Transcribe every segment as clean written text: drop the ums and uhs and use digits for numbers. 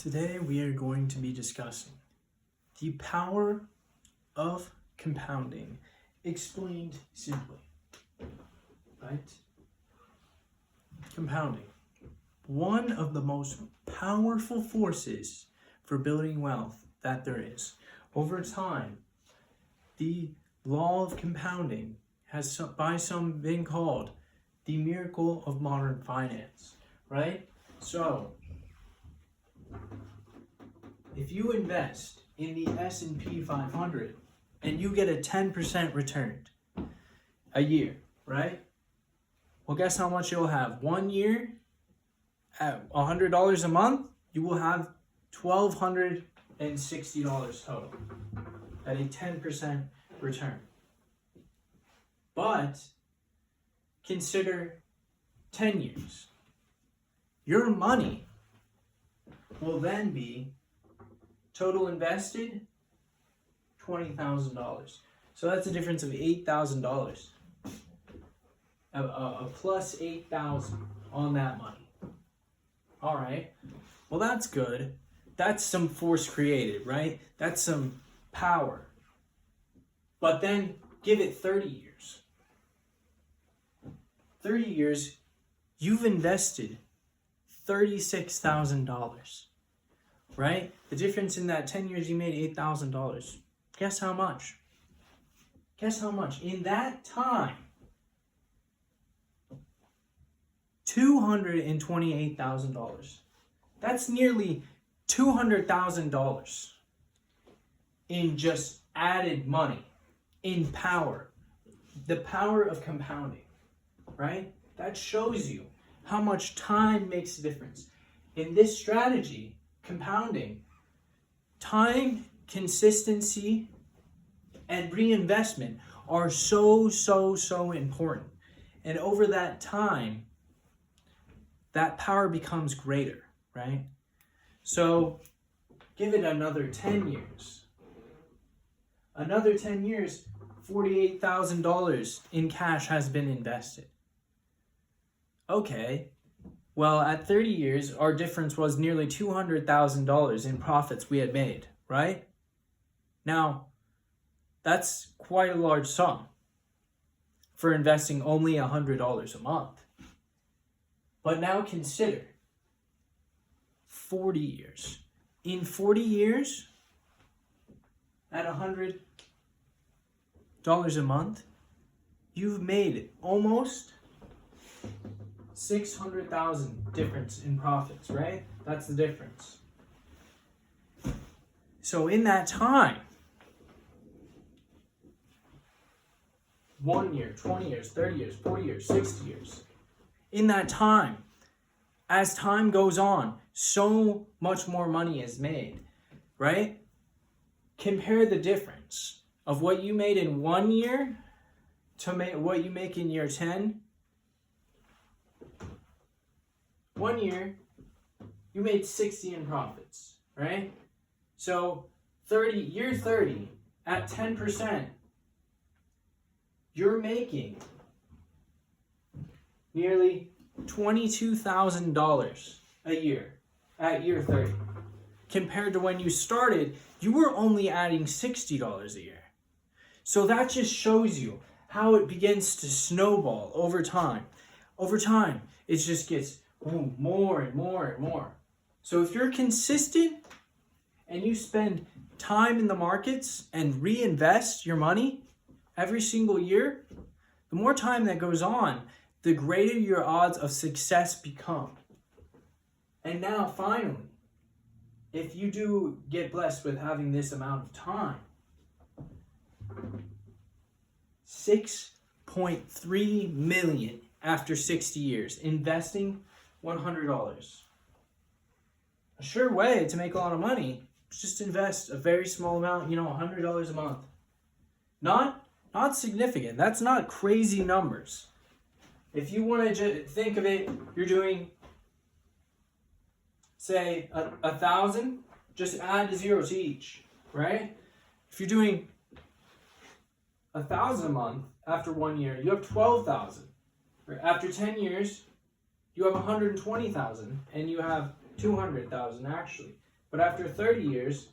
Today we are going to be discussing the power of compounding explained simply, right? Compounding, one of the most powerful forces for building wealth that there is. Over time, the law of compounding has by some been called the miracle of modern finance, right? So, if you invest in the S&P 500 and you get a 10% return a year, right? Well, guess how much you'll have? 1 year at $100 a month, you will have $1,260 total at a 10% return. But consider 10 years. Your money will then be total invested $20,000. So that's a difference of $8,000. A plus 8,000 on that money. All right. Well, that's good. That's some force created, right? That's some power. But then give it 30 years. 30 years, you've invested $36,000. Right? The difference in that 10 years, you made $8,000. Guess how much? Guess how much? In that time, $228,000. That's nearly $200,000 in just added money, in power. The power of compounding, right? That shows you how much time makes a difference. In this strategy, compounding, time, consistency, and reinvestment are so important. And over that time, that power becomes greater, right? So give it another 10 years. Another 10 years, $48,000 in cash has been invested. Okay. Well, at 30 years, our difference was nearly $200,000 in profits we had made, right? Now, that's quite a large sum for investing only $100 a month. But now consider 40 years. In 40 years, at $100 a month, you've made almost $600,000 difference in profits, right? That's the difference. So in that time, 1 year, 20 years, 30 years, 40 years, 60 years, in that time, as time goes on, so much more money is made, right? Compare the difference of what you made in 1 year to what you make in year 10. 1 year, you made 60 in profits, right? So year 30, at 10%, you're making nearly $22,000 a year at year 30. Compared to when you started, you were only adding $60 a year. So that just shows you how it begins to snowball over time. Over time, it just gets more and more and more. So if you're consistent and you spend time in the markets and reinvest your money every single year, the more time that goes on, the greater your odds of success become. And now finally, if you do get blessed with having this amount of time, $6.3 million after 60 years, investing $100. A sure way to make a lot of money is just invest a very small amount, $100 a month. Not significant. That's not crazy numbers. If you want to think of it, you're doing, say, 1,000, just add a zero to each, right? If you're doing 1,000 a month after 1 year, you have 12,000. After 10 years, you have 120,000 and you have 200,000 actually. But after 30 years,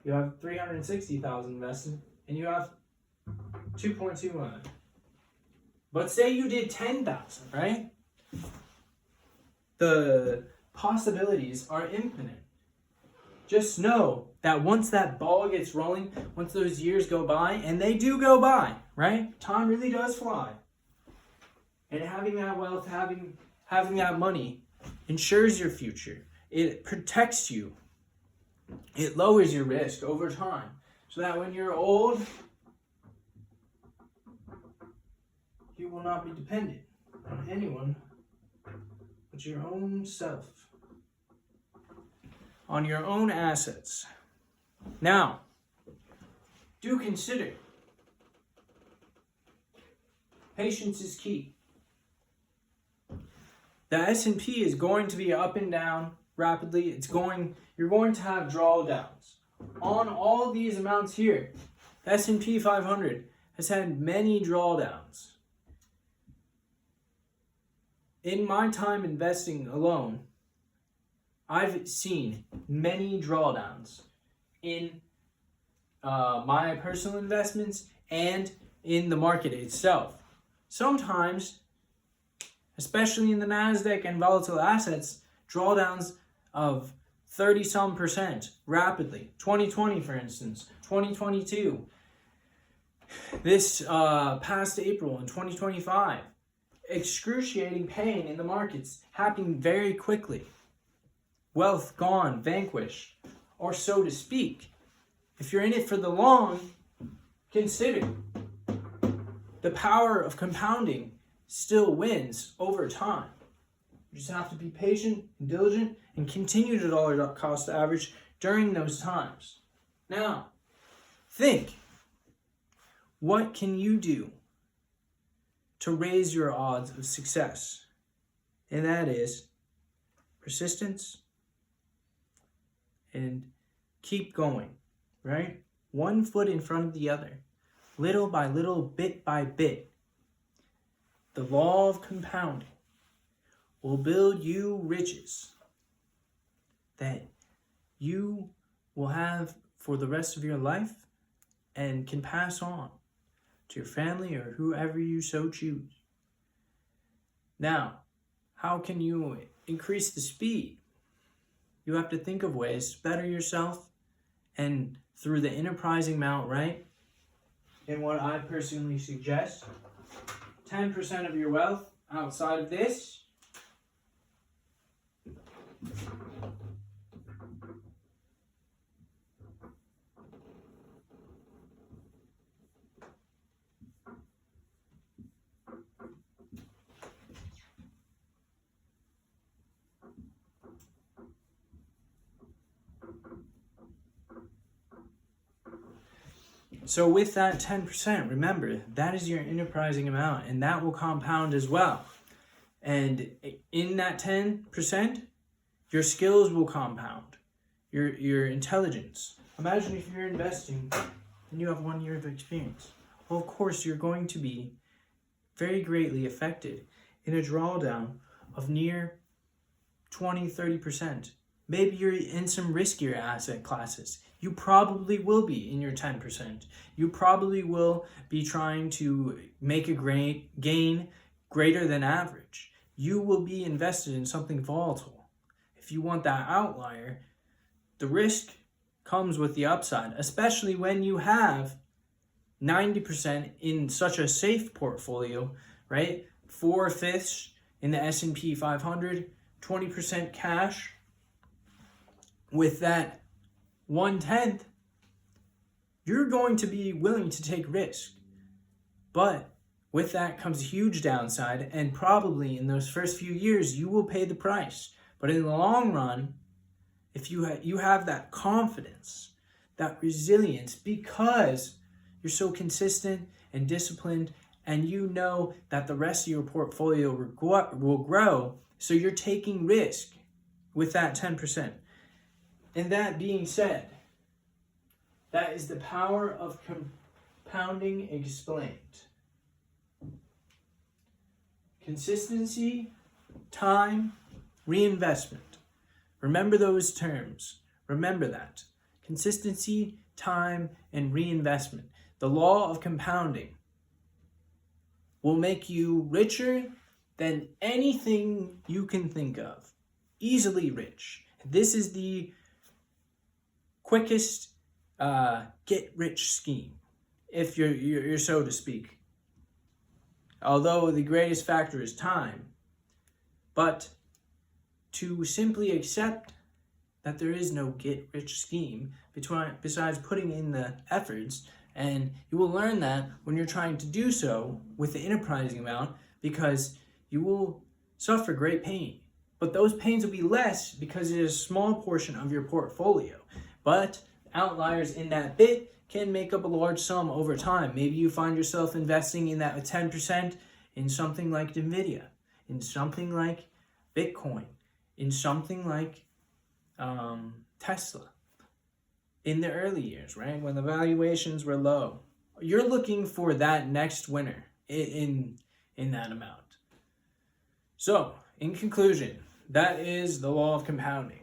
you have 360,000 invested, and you have 2.2 million. But say you did 10,000, right? The possibilities are infinite. Just know that once that ball gets rolling, once those years go by, and they do go by, right? Time really does fly. And having that wealth, having that money ensures your future. It protects you. It lowers your risk over time. So that when you're old, you will not be dependent on anyone but your own self. On your own assets. Now, do consider patience is key. The S&P is going to be up and down rapidly. You're going to have drawdowns on all these amounts here. The S&P 500 has had many drawdowns. In my time investing alone, I've seen many drawdowns in my personal investments and in the market itself. Sometimes, especially in the NASDAQ and volatile assets, drawdowns of 30-some% rapidly. 2020, for instance, 2022. This past April in 2025. Excruciating pain in the markets happening very quickly. Wealth gone, vanquished, or so to speak. If you're in it for the long, consider the power of compounding still wins over time. You just have to be patient and diligent and continue to dollar cost average during those times. Now, think, what can you do to raise your odds of success? And that is persistence and keep going, right? One foot in front of the other, little by little, bit by bit. The law of compounding will build you riches that you will have for the rest of your life and can pass on to your family or whoever you so choose. Now, how can you increase the speed? You have to think of ways to better yourself, and through the enterprising amount, right? And what I personally suggest, 10% of your wealth outside of this. So with that 10%, remember, that is your enterprising amount, and that will compound as well. And in that 10%, your skills will compound, your intelligence. Imagine if you're investing and you have 1 year of experience. Well, of course, you're going to be very greatly affected in a drawdown of near 20-30%. Maybe you're in some riskier asset classes. You probably will be in your 10%. You probably will be trying to make a gain greater than average. You will be invested in something volatile. If you want that outlier, the risk comes with the upside, especially when you have 90% in such a safe portfolio, right? 4/5 in the S&P 500, 20% cash. With that 1/10, you're going to be willing to take risk. But with that comes a huge downside, and probably in those first few years, you will pay the price. But in the long run, if you have that confidence, that resilience, because you're so consistent and disciplined, and you know that the rest of your portfolio will grow, so you're taking risk with that 10%. And that being said, that is the power of compounding explained. Consistency, time, reinvestment. Remember those terms. Remember that. Consistency, time, and reinvestment. The law of compounding will make you richer than anything you can think of. Easily rich. This is the quickest get-rich scheme, if you're so to speak. Although the greatest factor is time, but to simply accept that there is no get-rich scheme besides putting in the efforts, and you will learn that when you're trying to do so with the enterprising amount, because you will suffer great pain. But those pains will be less because it is a small portion of your portfolio. But outliers in that bit can make up a large sum over time. Maybe you find yourself investing in that 10% in something like NVIDIA, in something like Bitcoin, in something like Tesla. In the early years, right, when the valuations were low, you're looking for that next winner in that amount. So, in conclusion, that is the law of compounding.